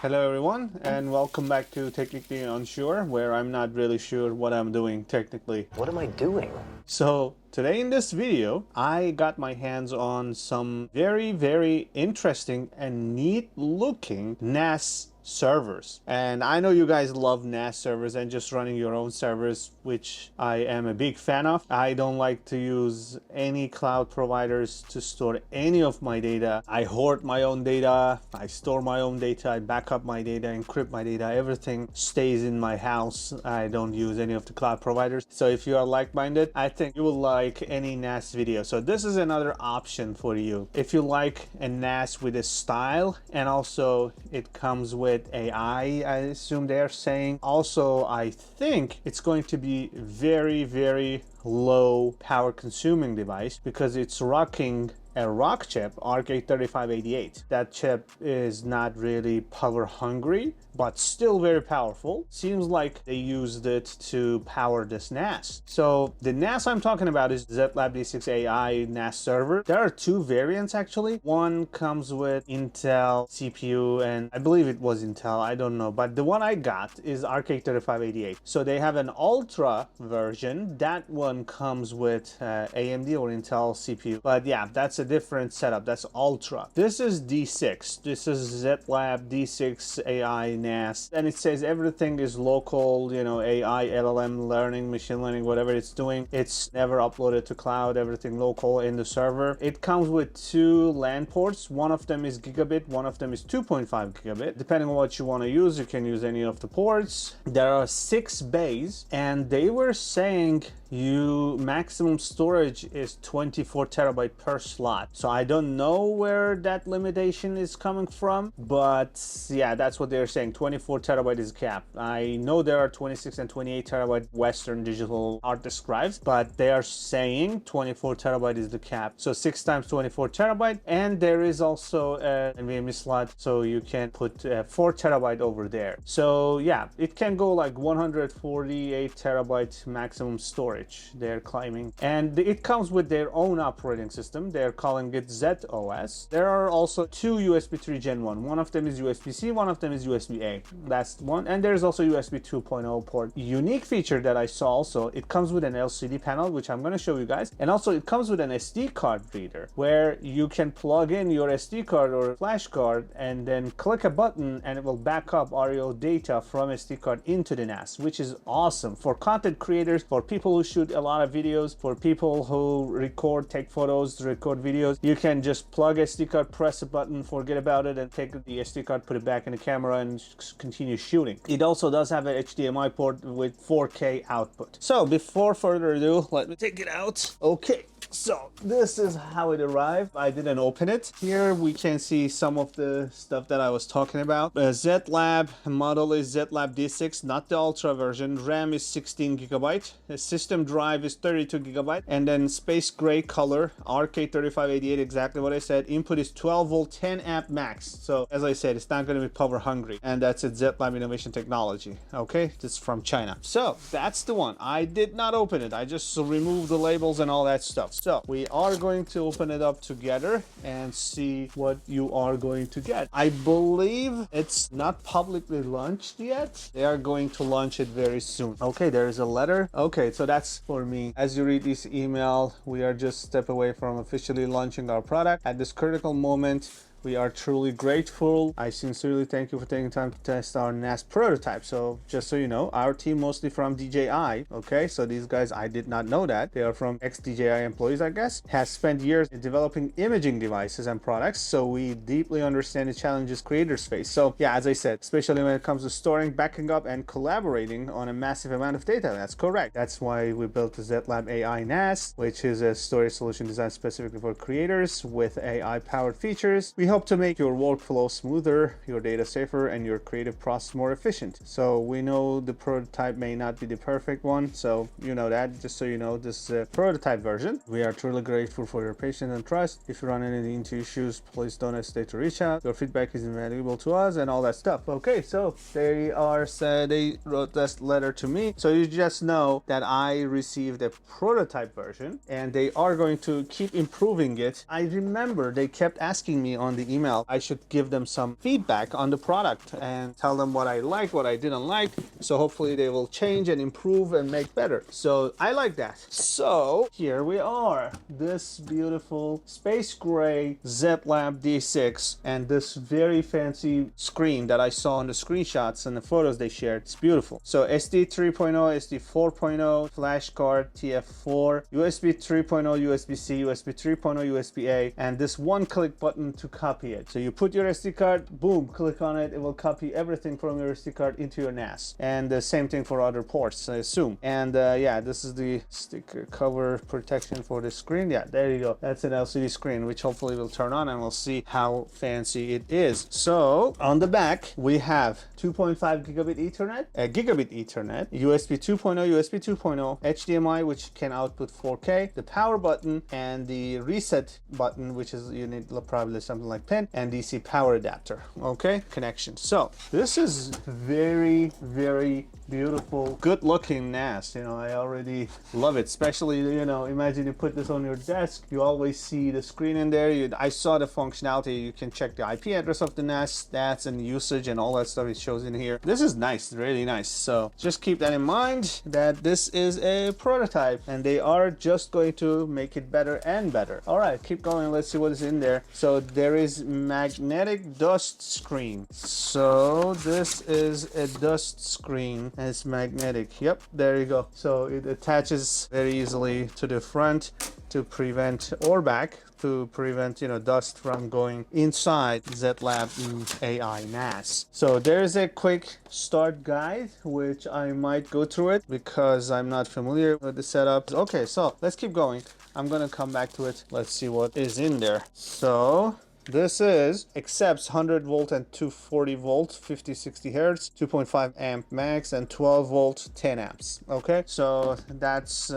Hello everyone, and welcome back to Technically Unsure, where I'm not really sure what I'm doing technically. What am I doing? So today in this video, I got my hands on some very interesting and neat looking NAS servers. And I know you guys love NAS servers and just running your own servers, which I am a big fan of. I don't like to use any cloud providers to store any of my data. I hoard my own data, I store my own data, I back up my data, encrypt my data, everything stays in my house. I don't use any of the cloud providers. So if you are like-minded, I think you will like any NAS video. So this is another option for you. If you like a NAS with a style, and also it comes with AI, I assume they're saying. Also, I think it's going to be very low power consuming device because it's rocking a Rockchip RK3588. That chip is not really power hungry, but still very powerful. Seems like they used it to power this NAS. So the NAS I'm talking about is Zettlab D6 AI NAS server. There are two variants actually. One comes with Intel CPU, and I believe it was Intel, I don't know, but the one I got is RK3588. So they have an Ultra version. That one comes with AMD or Intel CPU. But yeah, that's a different setup. That's Ultra. This is D6. This is Zettlab D6 AI NAS, and it says everything is local, you know, AI, LLM, learning, machine learning, whatever it's doing. It's never uploaded to cloud, everything local in the server. It comes with two LAN ports. One of them is gigabit, one of them is 2.5 gigabit. Depending on what you want to use, you can use any of the ports. There are 6 bays, and they were saying maximum storage is 24 terabyte per slot. So I don't know where that limitation is coming from, but yeah, that's what they're saying. 24 terabyte is cap. I know there are 26 and 28 terabyte Western digital hard disk drives, but they are saying 24 terabyte is the cap. So 6 times 24 terabyte, and there is also an NVMe slot, so you can put 4 terabyte over there. So yeah, it can go like 148 terabyte maximum storage they're claiming, and it comes with their own operating system. They're calling it ZOS. There are also two USB 3 Gen 1. One of them is USB-C, one of them is USB-A. That's one, and there's also USB 2.0 port. Unique feature that I saw also, it comes with an LCD panel, which I'm going to show you guys, and also it comes with an SD card reader where you can plug in your SD card or flash card and then click a button and it will back up all your data from SD card into the NAS, which is awesome for content creators, for people who shoot a lot of videos, for people who record, take photos, record videos. You can just plug SD card, press a button, forget about it, and take the SD card, put it back in the camera, and continue shooting. It also does have an HDMI port with 4K output. So before further ado, let me take it out. Okay. So this is how it arrived. I didn't open it. Here we can see some of the stuff that I was talking about. Zettlab model is Zettlab D6, not the Ultra version. RAM is 16 gigabyte. The system drive is 32 gigabyte. And then space gray color, RK3588, exactly what I said. Input is 12 volt, 10 amp max. So as I said, it's not going to be power hungry. And that's it, Zettlab Innovation Technology. Okay, this is from China. So that's the one. I did not open it. I just removed the labels and all that stuff. So we are going to open it up together and see what you are going to get. I believe it's not publicly launched yet. They are going to launch it very soon. Okay, there is a letter. Okay, so that's for me. As you read this email, we are just a step away from officially launching our product. At this critical moment, we are truly grateful. I sincerely thank you for taking time to test our NAS prototype. So just so you know, our team mostly from DJI, okay? So these guys, I did not know that. They are from ex-DJI employees, I guess. Has spent years in developing imaging devices and products. So we deeply understand the challenges creators face. So yeah, as I said, especially when it comes to storing, backing up, and collaborating on a massive amount of data. That's correct. That's why we built the Zettlab AI NAS, which is a storage solution designed specifically for creators with AI-powered features. We hope to make your workflow smoother, your data safer, and your creative process more efficient. So we know the prototype may not be the perfect one, so you know that. Just so you know, this is a prototype version. We are truly grateful for your patience and trust. If you run into issues, please don't hesitate to reach out. Your feedback is invaluable to us and all that stuff. Okay, so they wrote this letter to me, so you just know that I received a prototype version and they are going to keep improving it. I remember they kept asking me on the the email, I should give them some feedback on the product and tell them what I like, what I didn't like. So hopefully they will change and improve and make better. So I like that. So here we are, this beautiful space gray Zettlab D6 and this very fancy screen that I saw on the screenshots and the photos they shared. It's beautiful. So SD 3.0, SD 4.0, flash card, TF4, USB 3.0, USB-C, USB 3.0, USB-A, and this one-click button to copy it. So you put your SD card, boom, click on it, it will copy everything from your SD card into your NAS. And the same thing for other ports, I assume. And yeah, this is the sticker cover protection for the screen. Yeah, there you go. That's an LCD screen, which hopefully will turn on and we'll see how fancy it is. So on the back, we have 2.5 gigabit Ethernet, gigabit Ethernet, USB 2.0, USB 2.0, HDMI, which can output 4K, the power button, and the reset button, which is, you need probably something like pin, and DC power adapter. Okay, connection. So this is very, very beautiful, good looking NAS. You know, I already love it, especially, you know, imagine you put this on your desk, you always see the screen in there. I saw the functionality, you can check the IP address of the NAS, stats and usage and all that stuff it shows in here. This is nice, really nice. So just keep that in mind that this is a prototype and they are just going to make it better and better. All right, keep going, let's see what is in there. So there is magnetic dust screen. So this is a dust screen and it's magnetic. Yep, there you go. So it attaches very easily to the front to prevent, or back to prevent, you know, dust from going inside Zettlab AI NAS. So there's a quick start guide, which I might go through it because I'm not familiar with the setup. Okay, so let's keep going. I'm gonna come back to it. Let's see what is in there. So this is accepts 100 volt and 240 volt, 50-60 hertz, 2.5 amp max, and 12 volt, 10 amps. Okay, so that's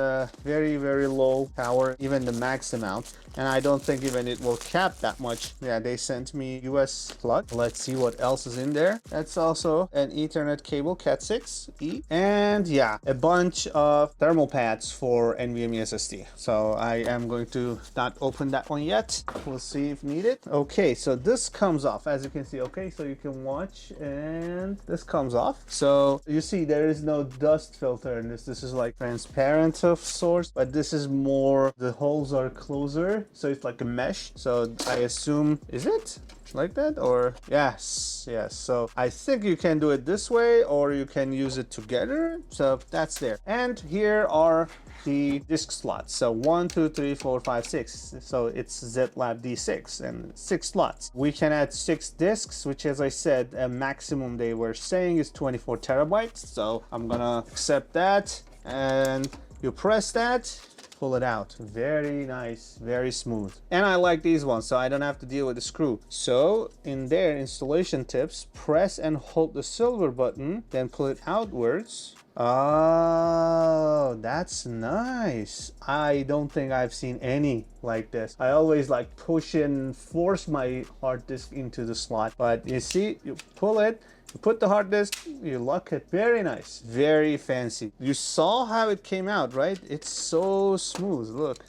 very, very low power, even the max amount. And I don't think even it will cap that much. Yeah, they sent me US plug. Let's see what else is in there. That's also an Ethernet cable, Cat6e. And yeah, a bunch of thermal pads for NVMe SSD. So I am going to not open that one yet. We'll see if needed. Okay, so this comes off, as you can see. Okay, so you can watch and this comes off. So you see there is no dust filter in this. This is like transparent of sorts, but this is more, the holes are closer. So it's like a mesh. So I assume, is it like that? Or yes, so I think you can do it this way or you can use it together. So that's there. And here are the disk slots. So 1, 2, 3, 4, 5, 6. So it's Zettlab D6 and 6 slots. We can add 6 disks, which, as I said, a maximum they were saying is 24 terabytes. So I'm gonna accept that, and you press that, pull it out. Very nice, very smooth. And I like these ones, so I don't have to deal with the screw. So in their installation tips, press and hold the silver button, then pull it outwards. Oh, that's nice. I don't think I've seen any like this. I always like push and force my hard disk into the slot, but you see, you pull it, you put the hard disk, you lock it. Very nice, very fancy. You saw how it came out, right? It's so smooth, look.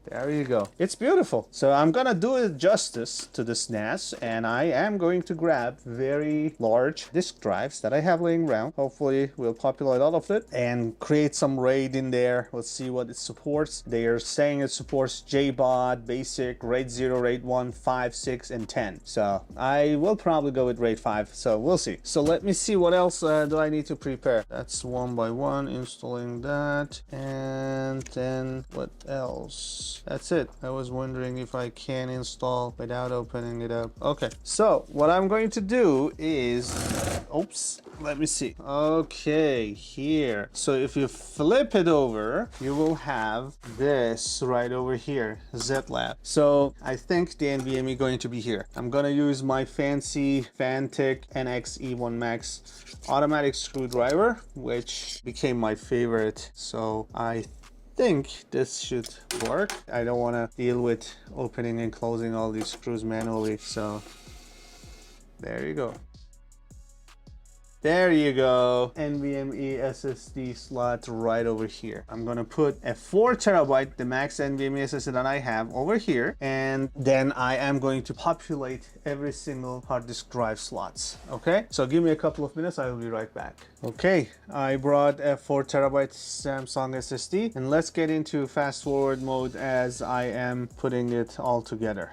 There you go. It's beautiful. So I'm gonna do it justice to this NAS, and I am going to grab very large disk drives that I have laying around. Hopefully we'll populate all of it and create some RAID in there. Let's see what it supports. They are saying it supports JBOD, basic, RAID 0, RAID 1, 5, 6, and 10. So I will probably go with RAID 5. So we'll see. So let me see what else do I need to prepare. That's one by one, installing that. And then what else? That's it. I was wondering if I can install without opening it up. Okay, so what I'm going to do is, oops, let me see. Okay, here. So if you flip it over, you will have this right over here, Zettlab. So I think the NVMe going to be here. I'm gonna use my fancy Fantech NX-E1 Max automatic screwdriver, which became my favorite. So I think this should work. I don't want to deal with opening and closing all these screws manually, so there you go. There you go. NVMe SSD slot right over here. I'm gonna put a 4 terabyte, the max NVMe SSD that I have over here, and then I am going to populate every single hard disk drive slots. Okay, so give me a couple of minutes, I will be right back. Okay, I brought a 4 terabyte Samsung SSD, and let's get into fast forward mode as I am putting it all together.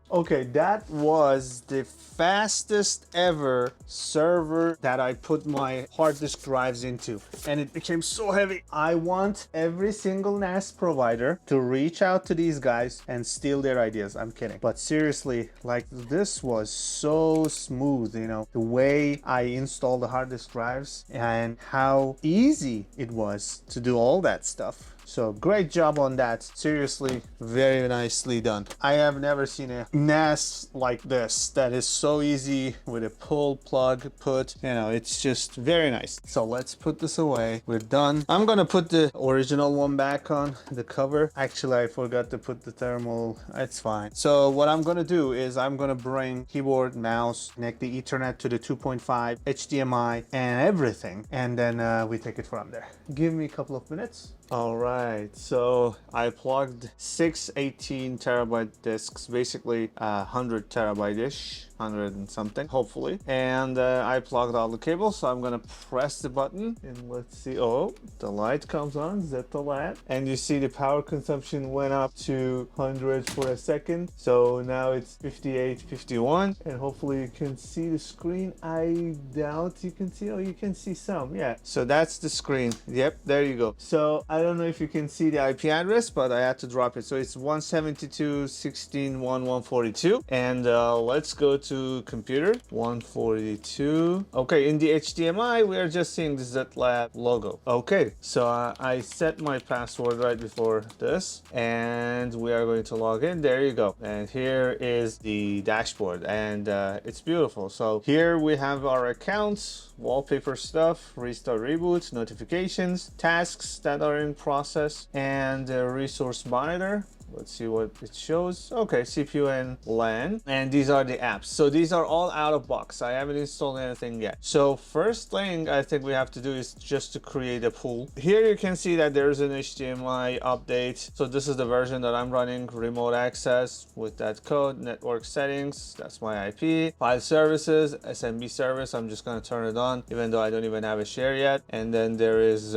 Okay, that was the fastest ever server that I put my hard disk drives into, and it became so heavy. I want every single NAS provider to reach out to these guys and steal their ideas. I'm kidding. But seriously, like, this was so smooth, you know, the way I installed the hard disk drives and how easy it was to do all that stuff. So great job on that. Seriously, very nicely done. I have never seen a NAS like this that is so easy with a pull, plug, put, you know, it's just very nice. So let's put this away. We're done. I'm gonna put the original one back on the cover. Actually, I forgot to put the thermal. It's fine. So what I'm gonna do is I'm gonna bring keyboard, mouse, connect the Ethernet to the 2.5, HDMI, and everything. And then we take it from there. Give me a couple of minutes. All right, so I plugged 6 18 terabyte disks, basically 100 terabyte-ish, 100 and something, hopefully. And I plugged all the cables, so I'm gonna press the button and let's see. Oh, the light comes on, Zettlab. And you see the power consumption went up to 100 for a second. So now it's 58, 51, and hopefully you can see the screen. I doubt you can see. Oh, you can see some, yeah. So that's the screen. Yep, there you go. So I don't know if you can see the IP address, but I had to drop it. So it's 172.16.1.142. And let's go to computer, 142. Okay, in the HDMI, we are just seeing the Zettlab logo. Okay, so I set my password right before this, and we are going to log in. There you go. And here is the dashboard, and it's beautiful. So here we have our accounts, wallpaper stuff, restart, reboot, notifications, tasks that are in process, and a resource monitor. Let's see what it shows. Okay, CPU and LAN, and these are the apps. So these are all out of box. I haven't installed anything yet. So first thing I think we have to do is just to create a pool. Here you can see that there's an HDMI update. So this is the version that I'm running, remote access with that code, network settings, that's my IP, file services, SMB service. I'm just gonna turn it on, even though I don't even have a share yet. And then there is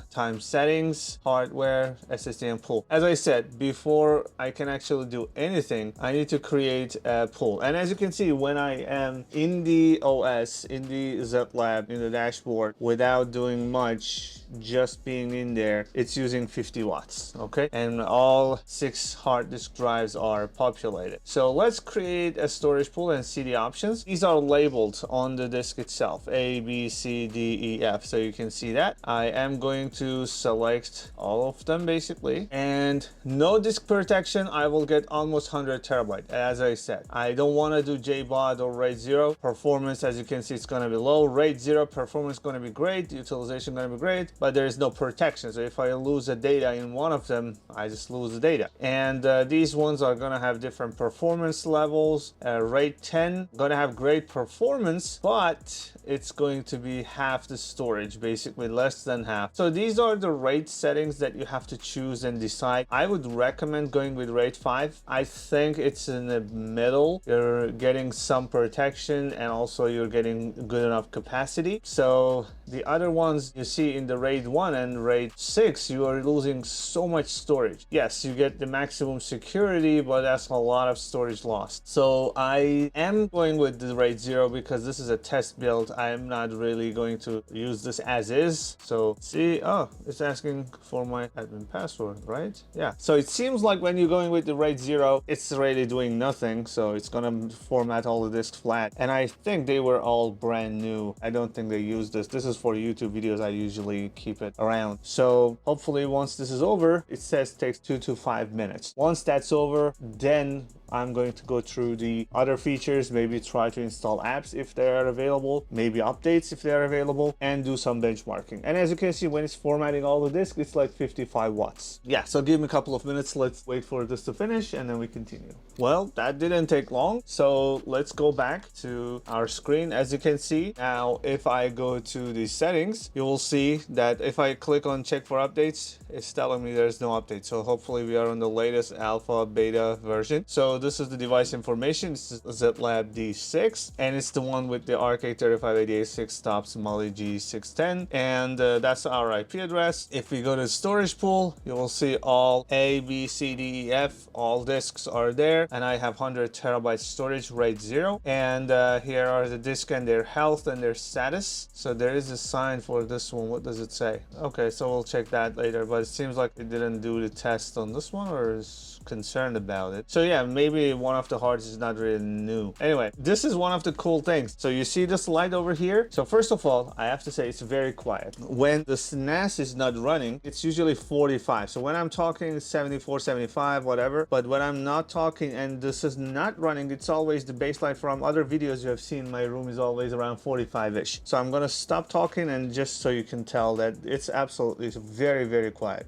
time settings, hardware, SSD, and pool. As I said before, I can actually do anything, I need to create a pool. And as you can see, when I am in the OS, in the Zettlab, in the dashboard, without doing much, just being in there, it's using 50 watts, okay? And all 6 hard disk drives are populated. So let's create a storage pool and see the options. These are labeled on the disk itself, A, B, C, D, E, F. So you can see that. I am going to select all of them basically, and no disk protection, I will get almost 100 terabyte. As I said, I don't want to do JBOD or RAID 0. Performance, as you can see, it's going to be low. RAID 0 performance going to be great, utilization going to be great, but there is no protection. So if I lose the data in one of them, I just lose the data. And these ones are going to have different performance levels. RAID 10 going to have great performance, but it's going to be half the storage, basically less than half. So these are the RAID settings that you have to choose and decide. I would recommend going with RAID 5. I think it's in the middle. You're getting some protection and also you're getting good enough capacity. So the other ones you see in the RAID 1 and RAID 6, you are losing so much storage. Yes, you get the maximum security, but that's a lot of storage lost. So I am going with the RAID 0 because this is a test build. I am not really going to use this as is. So see, oh, it's asking for my admin password, right? Yeah. So it seems like when you're going with the RAID 0, it's really doing nothing. So it's gonna format all the disks flat. And I think they were all brand new. I don't think they used this. This is for YouTube videos. I usually keep it around. So hopefully once this is over, it says takes 2 to 5 minutes. Once that's over, then I'm going to go through the other features, maybe try to install apps if they are available, maybe updates if they are available, and do some benchmarking. And as you can see, when it's formatting all the disk, it's like 55 watts. Yeah, so give me a couple of minutes. Let's wait for this to finish and then we continue. Well, that didn't take long. So let's go back to our screen. As you can see, now if I go to the settings, you will see that if I click on check for updates, it's telling me there's no update. So hopefully we are on the latest alpha beta version. So this is the device information. This is Zettlab D6 and it's the one with the RK3588 6 stops Mali G610, and that's our IP address. If we go to storage pool, you will see all A, B, C, D, E, F, all disks are there, and I have 100 terabyte storage, RAID 0, and here are the disk and their health and their status. So there is a sign for this one. What does it say? Okay, so we'll check that later, but it seems like it didn't do the test on this one, or is concerned about it. So yeah, maybe one of the hards is not really new. Anyway, this is one of the cool things. So you see this light over here? So first of all, I have to say it's very quiet. When the NAS is not running, it's usually 45. So when I'm talking 74, 75, whatever, but when I'm not talking and this is not running, it's always the baseline from other videos you have seen. My room is always around 45-ish. So I'm gonna stop talking, and just so you can tell that it's absolutely very, very quiet.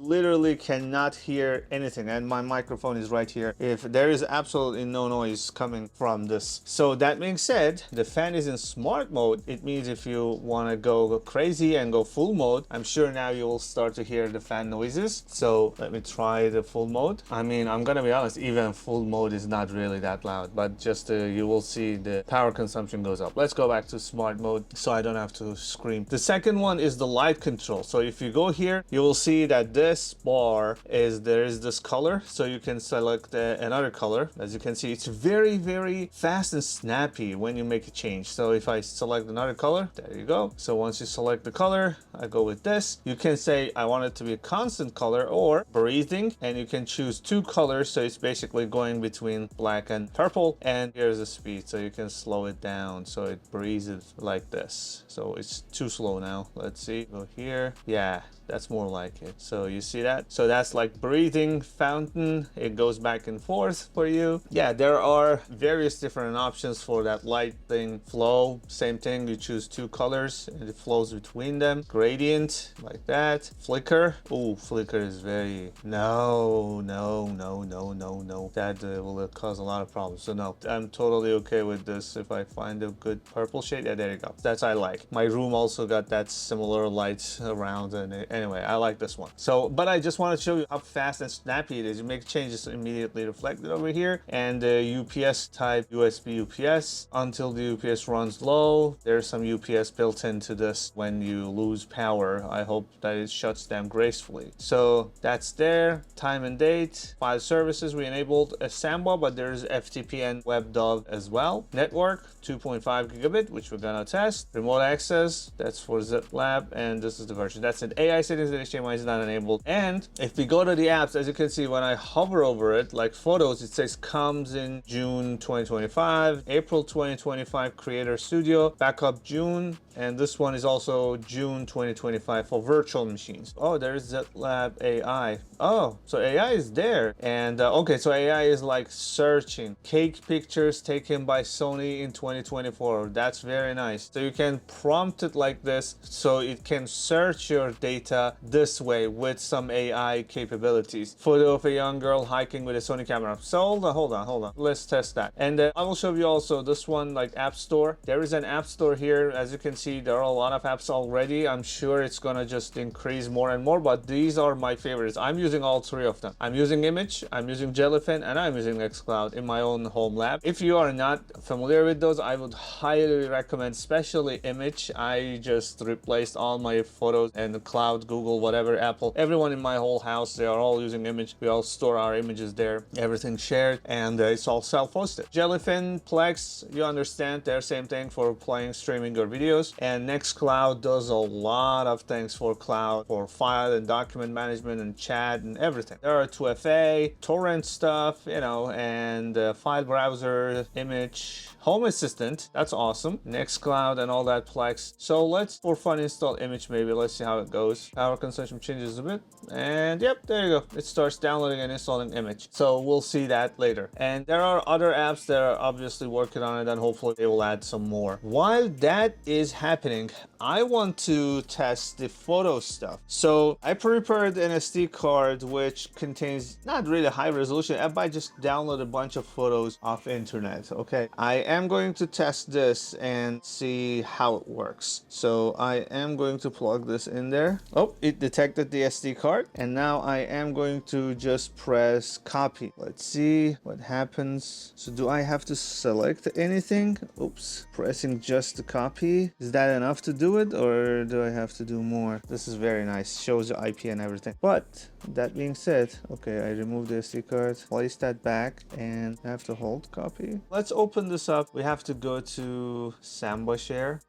Literally cannot hear anything, and my microphone is right here. If there is absolutely no noise coming from this. So that being said, the fan is in smart mode. It means if you want to go crazy and go full mode, I'm sure now you will start to hear the fan noises. So let me try the full mode. I mean, I'm gonna be honest, even full mode is not really that loud, but just you will see the power consumption goes up. Let's go back to smart mode so I don't have to scream. The second one is the light control. So if you go here, you will see that this bar is, there is this color, so you can select another color. As you can see, it's very, very fast and snappy when you make a change. So if I select another color, there you go. So once you select the color, I go with this. You can say I want it to be a constant color or breathing, and you can choose two colors. So it's basically going between black and purple, and here's the speed, so you can slow it down so it breathes like this. So it's too slow now. Let's see, go here. Yeah, that's more like it. So you see that? So that's like breathing fountain. It goes back and forth for you. Yeah, there are various different options for that light thing. Flow, same thing. You choose two colors and it flows between them. Gradient, like that. Flicker. Oh, flicker is very... No. That will cause a lot of problems. So no, I'm totally okay with this. If I find a good purple shade, yeah, there you go. That's I like. My room also got that similar lights around, and anyway, I like this one. So, but I just want to show you how fast and snappy it is. You make changes immediately reflected over here, and UPS type USB UPS until the UPS runs low. There's some UPS built into this when you lose power. I hope that it shuts down gracefully. So that's there. Time and date. File services, we enabled a Samba, but there's FTP and WebDAV as well. Network 2.5 gigabit, which we're gonna test. Remote access, that's for Zettlab, and this is the version. That's it. AI settings and HDMI is not enabled. And if we go to the apps, as you can see, when I hover over it, like photos, it says comes in June 2025, April 2025, Creator Studio, backup June, and this one is also June 2025 for virtual machines. Oh, there's Zettlab AI. Oh, so AI is there. And okay, so AI is like searching cake pictures taken by Sony in 2024. That's very nice. So you can prompt it like this, so it can search your data this way with some AI capabilities. Photo of a young girl hiking with a Sony camera. So hold on. Let's test that. And I will show you also this one, like App Store. There is an App Store here. As you can see, there are a lot of apps already. I'm sure it's gonna just increase more and more, but these are my favorites. I'm using all three of them. I'm using Image, I'm using Jellyfin, and I'm using Nextcloud in my own home lab. If you are not familiar with those, I would highly recommend, especially Image. I just replaced all my photos and the cloud, Google, whatever, Apple, everyone in my whole house, they are all using Image. We all store our images there, everything shared, and it's all self-hosted. Jellyfin, Plex, you understand, they're same thing for playing, streaming your videos. And Nextcloud does a lot of things for cloud, for file and document management and chat and everything. There are 2FA, torrent stuff, you know, and file browser, Image, Home Assistant, that's awesome. Nextcloud and all that Plex. So let's, for fun, install Image maybe. Let's see how it goes. photos. Power consumption changes a bit, and yep, there you go. It starts downloading and installing image. So we'll see that later. And there are other apps that are obviously working on it, and hopefully they will add some more. While that is happening, I want to test the photo stuff. So I prepared an SD card which contains not really high resolution. I just download a bunch of photos off internet. Okay, I am going to test this and see how it works. So I am going to plug this in there. Oh, it detected the SD card, and now I am going to just press copy. Let's see what happens. So do I have to select anything? Oops, pressing just the copy. Is that enough to do it, or do I have to do more? This is very nice, shows the IP and everything. But that being said, okay, I removed the SD card, place that back, and I have to hold copy. Let's open this up. We have to go to Samba share.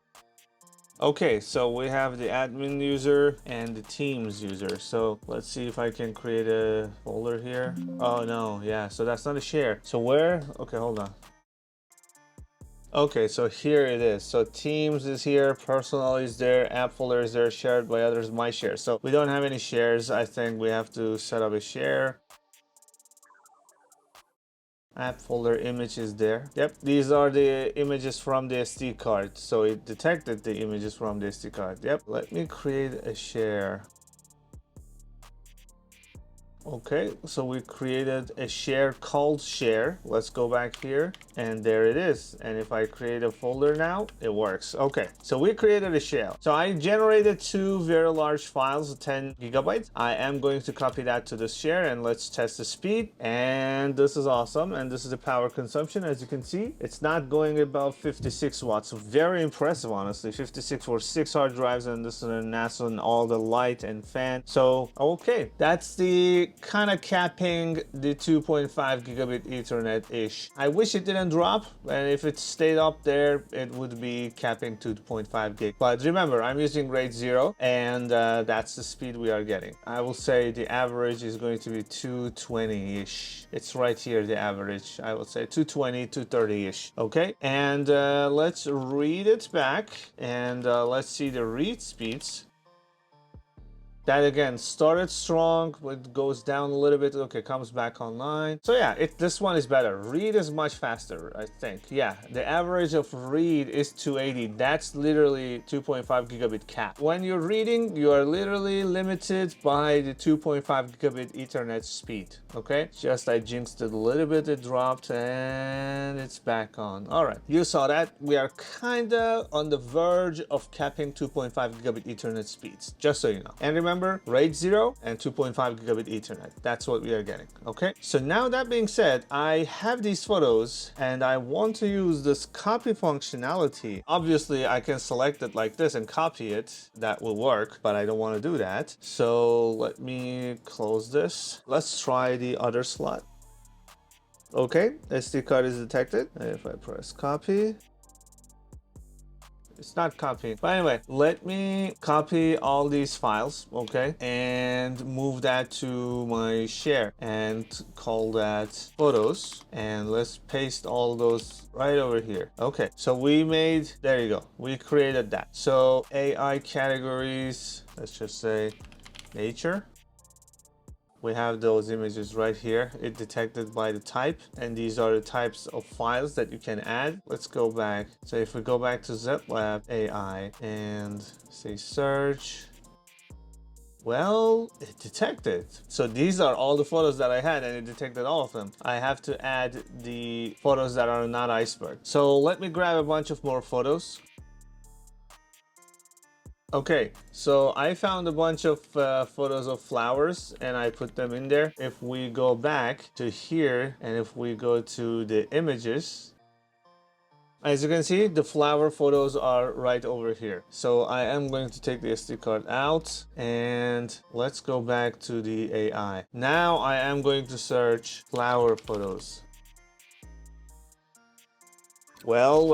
Okay, so we have the admin user and the Teams user. So let's see if I can create a folder here. Oh no, yeah, so that's not a share. So where? Okay, hold on. Okay, so here it is. So Teams is here, personal is there, app folder is there, shared by others, my share. So we don't have any shares. I think we have to set up a share. App folder image is there. Yep, these are the images from the SD card. So it detected the images from the SD card. Yep, let me create a share. Okay, so we created a share called share. Let's go back here, and there it is. And if I create a folder now, it works. Okay, so we created a share. So I generated two very large files, 10 gigabytes. I am going to copy that to this share, and let's test the speed. And this is awesome. And this is the power consumption. As you can see, it's not going above 56 watts. Very impressive, honestly. 56 for 6 hard drives, and this is a NAS and all the light and fan. So, okay, that's the kind of capping the 2.5 gigabit Ethernet-ish. I wish it didn't drop, and if it stayed up there, it would be capping 2.5 gig. But remember, I'm using RAID 0, and that's the speed we are getting. I will say the average is going to be 220-ish. It's right here, the average. I would say 220, 230-ish. Okay, and let's read it back, and let's see the read speeds. That again started strong, it goes down a little bit. Okay, comes back online. So yeah, this one is better. Read is much faster, I think. Yeah, the average of read is 280. That's literally 2.5 gigabit cap. When you're reading, you are literally limited by the 2.5 gigabit Ethernet speed. Okay, just I jinxed it a little bit, it dropped, and it's back on. All right, you saw that. We are kinda on the verge of capping 2.5 gigabit Ethernet speeds, just so you know. And remember, RAID 0 and 2.5 gigabit Ethernet. That's what we are getting. Okay, so now that being said, I have these photos and I want to use this copy functionality. Obviously, I can select it like this and copy it. That will work, but I don't want to do that. So let me close this. Let's try the other slot. Okay, SD card is detected. If I press copy, it's not copying. But anyway, let me copy all these files, okay, and move that to my share and call that photos. And let's paste all those right over here. Okay, so we made, there you go, we created that. So AI categories, let's just say nature. We have those images right here. It detected by the type, and these are the types of files that you can add. Let's go back. So if we go back to Zettlab AI and say search, well, it detected. So these are all the photos that I had, and it detected all of them. I have to add the photos that are not iceberg. So let me grab a bunch of more photos. Okay, so I found a bunch of photos of flowers and I put them in there. If we go back to here and if we go to the images, as you can see, the flower photos are right over here. So I am going to take the SD card out and let's go back to the AI. Now I am going to search flower photos. Well,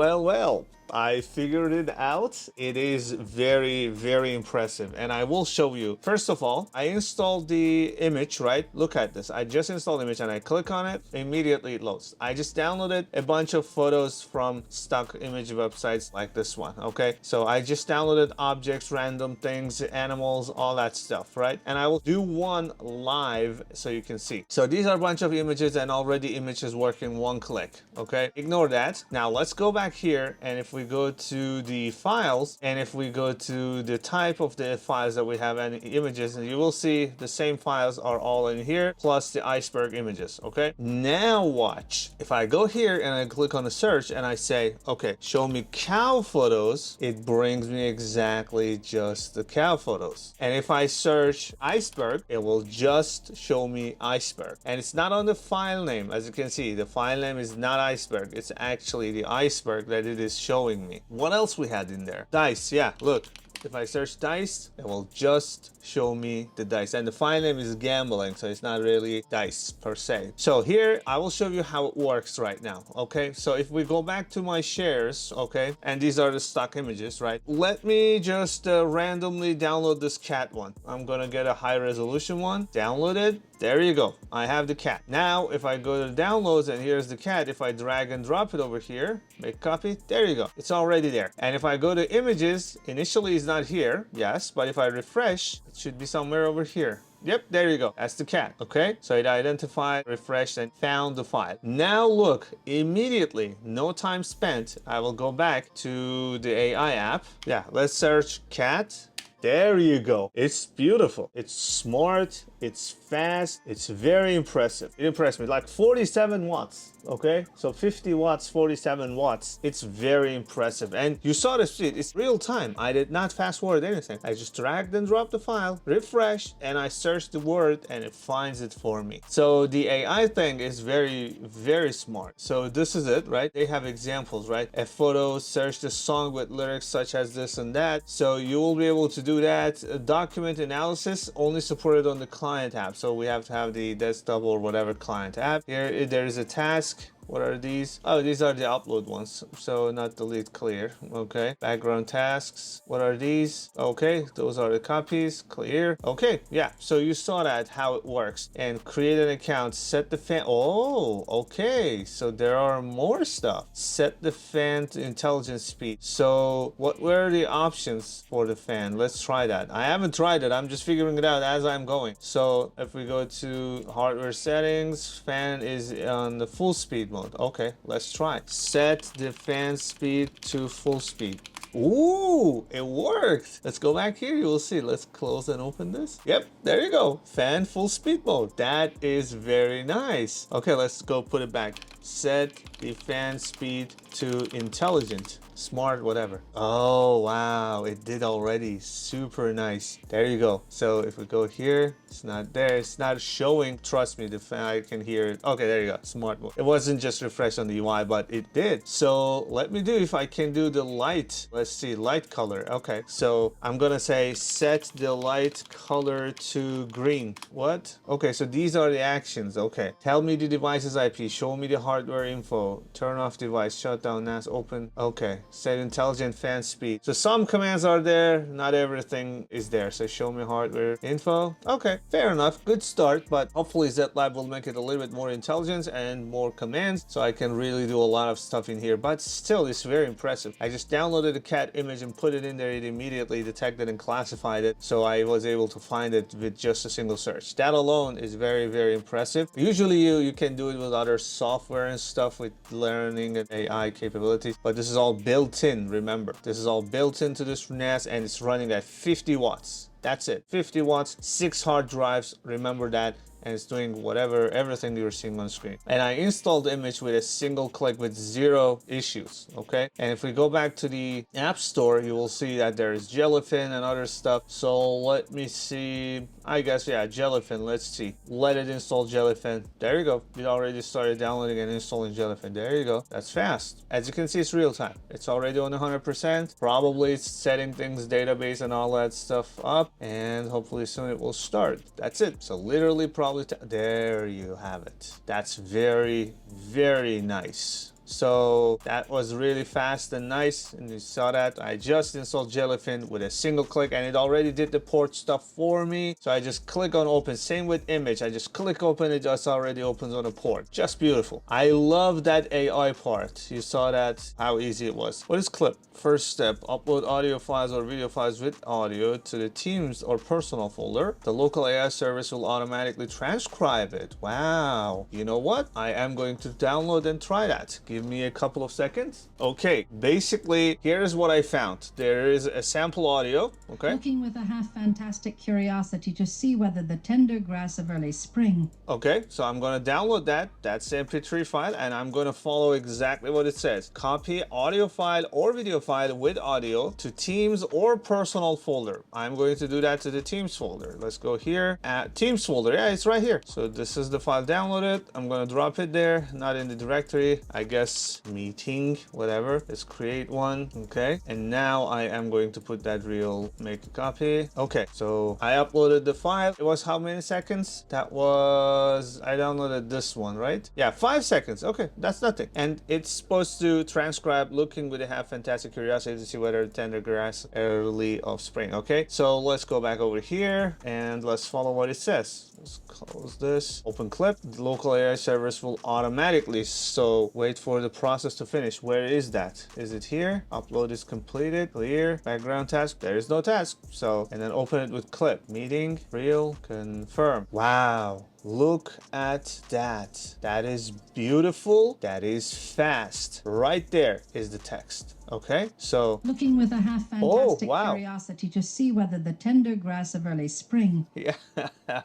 I figured it out. It is very, very impressive. And I will show you. First of all, I installed the image, right? Look at this. I just installed the image and I click on it. Immediately it loads. I just downloaded a bunch of photos from stock image websites like this one, okay? So I just downloaded objects, random things, animals, all that stuff, right? And I will do one live so you can see. So these are a bunch of images and already images work in one click, okay? Ignore that. Now let's go back here, and if we go to the files and if we go to the type of the files that we have and images, and you will see the same files are all in here plus the iceberg images, okay? Now watch. If I go here and I click on the search and I say, okay, show me cow photos, it brings me exactly just the cow photos. And if I search iceberg, it will just show me iceberg. And it's not on the file name. As you can see, the file name is not iceberg. It's actually the iceberg that it is showing me. What else we had in there? Dice, yeah, look. If I search dice, it will just show me the dice, and the file name is gambling, so it's not really dice per se. So here I will show you how it works right now, okay? So if we go back to my shares, okay, and these are the stock images, right? Let me just randomly download this cat one. I'm gonna get a high resolution one, download it. There you go. I have the cat. Now, if I go to the downloads and here's the cat, if I drag and drop it over here, make copy, there you go. It's already there. And if I go to images, initially it's not here, yes, but if I refresh, it should be somewhere over here. Yep, there you go. That's the cat, okay? So it identified, refreshed, and found the file. Now look, immediately, no time spent, I will go back to the AI app. Yeah, let's search cat. There you go. It's beautiful. It's smart. It's fast. It's very impressive. It impressed me. Like 47 watts. Okay, so 50 watts, 47 watts. It's very impressive. And you saw the speed. It's real time. I did not fast forward anything. I just dragged and dropped the file, refreshed, and I searched the word and it finds it for me. So the AI thing is very, very smart. So this is it, right? They have examples, right? A photo, search the song with lyrics such as this and that. So you will be able to do that. A document analysis only supported on the client app. So we have to have the desktop or whatever client app. Here there is a task. What are these? Oh, these are the upload ones. So not delete, clear. Okay. Background tasks. What are these? Okay. Those are the copies. Clear. Okay. Yeah. So you saw that, how it works. And create an account. Set the fan. Oh, okay. So there are more stuff. Set the fan to intelligence speed. So what were the options for the fan? Let's try that. I haven't tried it. I'm just figuring it out as I'm going. So if we go to hardware settings, fan is on the full speed mode. Okay, let's try. Set the fan speed to full speed. Ooh, it worked. Let's go back here. You will see. Let's close and open this. Yep, there you go. Fan full speed mode. That is very nice. Okay, let's go put it back. Set the fan speed to intelligent, smart, whatever. Oh, wow. It did already. Super nice. There you go. So if we go here, it's not there. It's not showing. Trust me, the fan, I can hear it. Okay, there you go. Smart mode. It wasn't just refreshed on the UI, but it did. So let me do, if I can do the light. Let's see, light color. Okay, so I'm gonna say set the light color to green. What? Okay, so these are the actions. Okay, tell me the device's IP, show me the hardware info, turn off device, shutdown, NAS, open. Okay, set intelligent fan speed. So some commands are there, not everything is there. So show me hardware info. Okay, fair enough, good start, but hopefully Zettlab will make it a little bit more intelligent and more commands so I can really do a lot of stuff in here. But still, it's very impressive. I just downloaded a cat image and put it in there. It immediately detected and classified it, so I was able to find it with just a single search. That alone is very, very impressive. Usually you can do it with other software and stuff, with learning and AI capabilities, but this is all built in. Remember, this is all built into this NAS, and it's running at 50 watts. That's it, 50 watts, 6 hard drives. Remember that. And it's doing whatever, everything you're seeing on screen. And I installed the image with a single click with 0 issues, okay? And if we go back to the App Store, you will see that there is Jellyfin and other stuff. So let me see, I guess, yeah, Jellyfin, let's see. Let it install Jellyfin. There you go. It already started downloading and installing Jellyfin. There you go. That's fast. As you can see, it's real time. It's already on 100%. Probably it's setting things, database and all that stuff up. And hopefully soon it will start. That's it. So literally probably there you have it. That's very, very nice. So that was really fast and nice, and you saw that. I just installed Jellyfin with a single click, and it already did the port stuff for me. So I just click on open. Same with image. I just click open, it just already opens on the port. Just beautiful. I love that AI part. You saw that, how easy it was. What is clip? First step, upload audio files or video files with audio to the Teams or personal folder. The local AI service will automatically transcribe it. Wow. You know what? I am going to download and try that. Give me a couple of seconds. Okay, basically, here's what I found. There is a sample audio, okay? Looking with a half-fantastic curiosity to see whether the tender grass of early spring. Okay, so I'm gonna download that. That's the MP3 file, and I'm gonna follow exactly what it says. Copy audio file or video file with audio to Teams or personal folder. I'm going to do that to the Teams folder. Let's go here at Teams folder. Yeah, it's right here. So this is the file downloaded. I'm gonna drop it there, not in the directory. I guess meeting, whatever. Let's create one. Okay, and now I am going to put that real, make a copy. Okay, so I uploaded the file. It was how many seconds? That was, I downloaded this one, right? Yeah, 5 seconds. Okay, that's nothing. And it's supposed to transcribe looking with a half fantastic curiosity to see whether tender grass early of spring. Okay, so let's go back over here and let's follow what it says. Let's close this, open clip. The local AI service will automatically, so wait for the process to finish. Where is that? Is it here? Upload is completed, clear, background task. There is no task. So, and then open it with clip, meeting, real, confirm. Wow. Look at that. That is beautiful. That is fast. Right there is the text. Okay, so looking with a half-fantastic curiosity to see whether the tender grass of early spring. Yeah,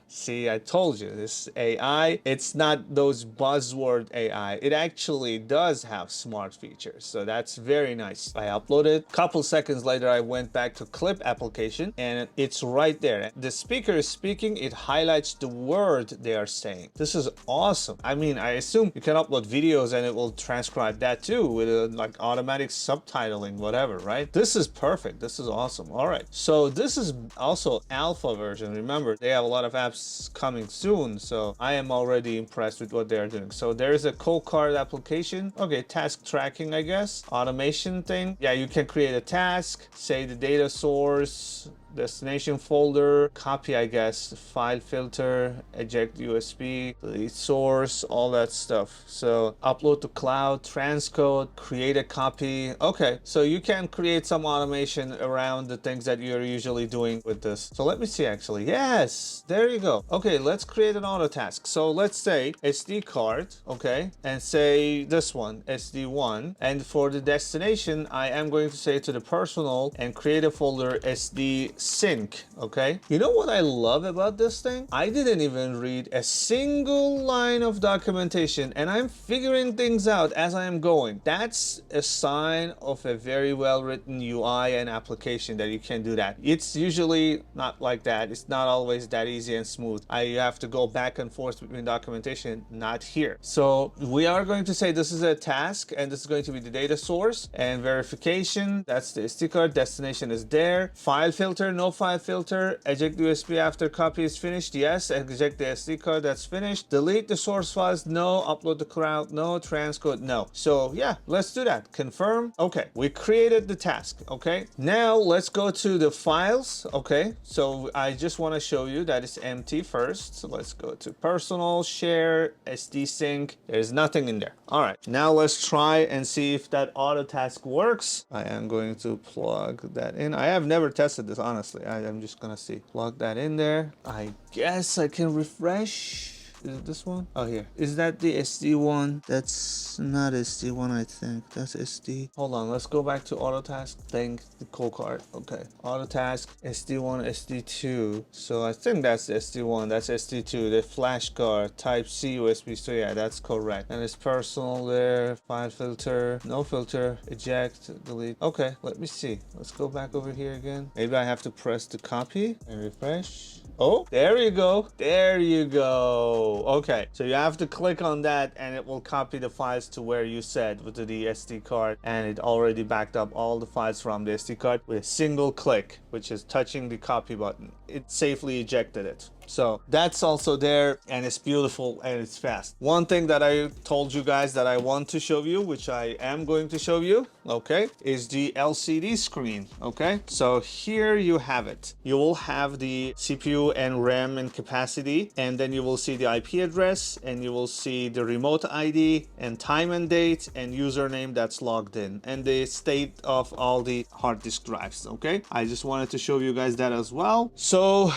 see, I told you, this AI, it's not those buzzword AI. It actually does have smart features, so that's very nice. I uploaded. Couple seconds later, I went back to clip application, and it's right there. The speaker is speaking. It highlights the word they are saying. This is awesome. I mean, I assume you can upload videos and it will transcribe that too with a, like, automatic subtitling, whatever, right? This is perfect. This is awesome. All right, so this is also alpha version. Remember, they have a lot of apps coming soon, so I am already impressed with what they are doing. So there's a code card application. Okay, task tracking, I guess, automation thing. Yeah, you can create a task, say the data source, destination folder, copy, I guess, file filter, eject USB, delete source, all that stuff. So upload to cloud, transcode, create a copy. Okay, so you can create some automation around the things that you're usually doing with this. So let me see, actually. Yes, there you go. Okay, let's create an auto task. So let's say SD card, okay, and say this one, SD1. And for the destination, I am going to say to the personal and create a folder SD sync. Okay, you know what I love about this thing? I didn't even read a single line of documentation, and I'm figuring things out as I am going. That's a sign of a very well written UI and application, that you can do that. It's usually not like that. It's not always that easy and smooth. You have to go back and forth between documentation. Not here. So we are going to say this is a task, and this is going to be the data source and verification. That's the SD card. Destination is there. File filter, no file filter. Eject USB after copy is finished. Yes. Eject the SD card. That's finished. Delete the source files. No. Upload the cloud. No. Transcode. No. So yeah, let's do that. Confirm. Okay, we created the task. Okay, now let's go to the files. Okay, so I just want to show you that it's empty first. So let's go to personal, share, SD sync. There's nothing in there. All right, now let's try and see if that auto task works. I am going to plug that in. I have never tested this, honestly. I'm just gonna see. Plug that in there. I guess I can refresh. Is it this one? Oh, here. Is that the SD one? That's not SD one, I think. That's SD. Hold on. Let's go back to auto task. Thank the code card. Okay. Auto task, SD1, SD2. So I think that's SD1. That's SD2. The flash card, type C USB. So yeah, that's correct. And it's personal there. File filter, no filter, eject, delete. Okay. Let me see. Let's go back over here again. Maybe I have to press the copy and refresh. Oh, there you go. There you go. Okay, so you have to click on that and it will copy the files to where you said, with the SD card, and it already backed up all the files from the SD card with a single click, which is touching the copy button. It safely ejected it. So that's also there, and it's beautiful and it's fast. One thing that I told you guys that I want to show you, which I am going to show you, okay, is the LCD screen, okay? So here you have it. You will have the CPU and RAM and capacity, and then you will see the IP address, and you will see the remote ID and time and date and username that's logged in, and the state of all the hard disk drives, okay? I just wanted to show you guys that as well. So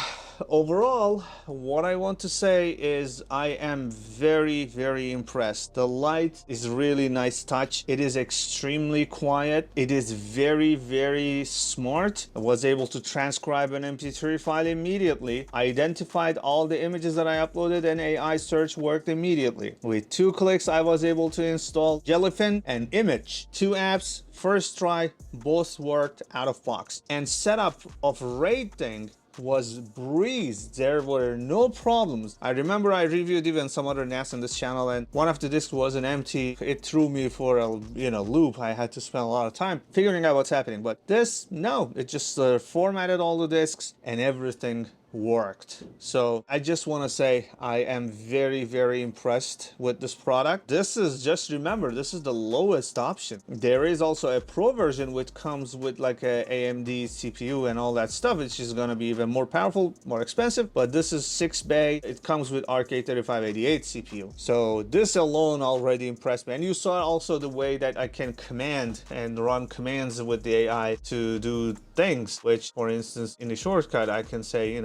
overall, what I want to say is I am very, very impressed. The light is really nice touch. It is extremely quiet. It is very, very smart. I was able to transcribe an MP3 file immediately. I identified all the images that I uploaded, and AI search worked immediately. With 2 clicks, I was able to install Jellyfin and Image. 2 apps, first try, both worked out of box. And setup of RAID thing was breeze. There were no problems. I remember I reviewed even some other NAS on this channel, and one of the disks wasn't empty. It threw me for a loop. I had to spend a lot of time figuring out what's happening. But this, no, it just formatted all the disks and everything worked. So I just want to say I am very, very impressed with this product. This is, just remember, this is the lowest option. There is also a pro version which comes with like a AMD CPU and all that stuff, which is going to be even more powerful, more expensive, but this is 6 bay. It comes with RK3588 CPU. So this alone already impressed me. And you saw also the way that I can command and run commands with the AI to do things, which, for instance, in the shortcut, I can say,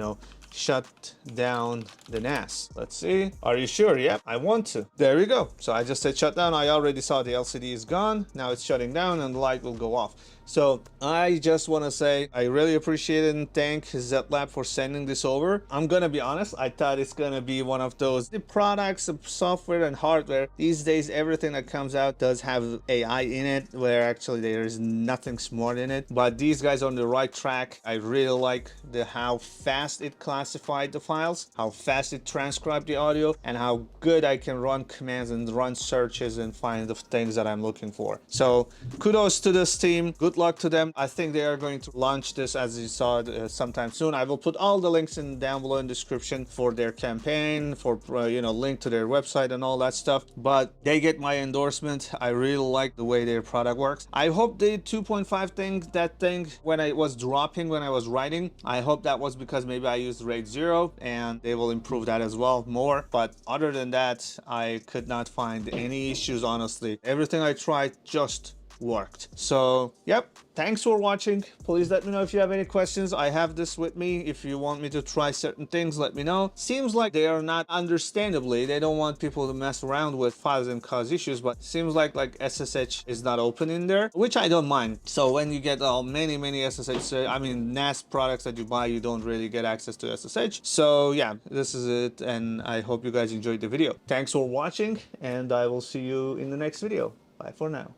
shut down the NAS. Let's see. Are you sure? Yep, I want to. There we go. So I just said shut down. I already saw the LCD is gone. Now it's shutting down and the light will go off. So I just want to say I really appreciate it and thank Zettlab for sending this over. I'm gonna be honest, I thought it's gonna be one of those the products of software and hardware. These days everything that comes out does have AI in it, where actually there is nothing smart in it. But these guys are on the right track. I really like how fast it classified the files, how fast it transcribed the audio, and how good I can run commands and run searches and find the things that I'm looking for. So kudos to this team. Good luck to them. I think they are going to launch this, as you saw, sometime soon. I will put all the links down below in the description for their campaign, for link to their website and all that stuff. But they get my endorsement. I really like the way their product works. I hope the 2.5 thing when I was dropping, when I was writing, I hope that was because maybe I used RAID 0, and they will improve that as well more. But other than that, I could not find any issues, honestly. Everything I tried just worked. So yep, thanks for watching. Please let me know if you have any questions. I have this with me. If you want me to try certain things, let me know. Seems like they are not, understandably, they don't want people to mess around with files and cause issues, but seems like SSH is not open in there, which I don't mind. So when you get many SSH, I mean NAS products that you buy, you don't really get access to SSH. So yeah, this is it, and I hope you guys enjoyed the video. Thanks for watching, and I will see you in the next video. Bye for now.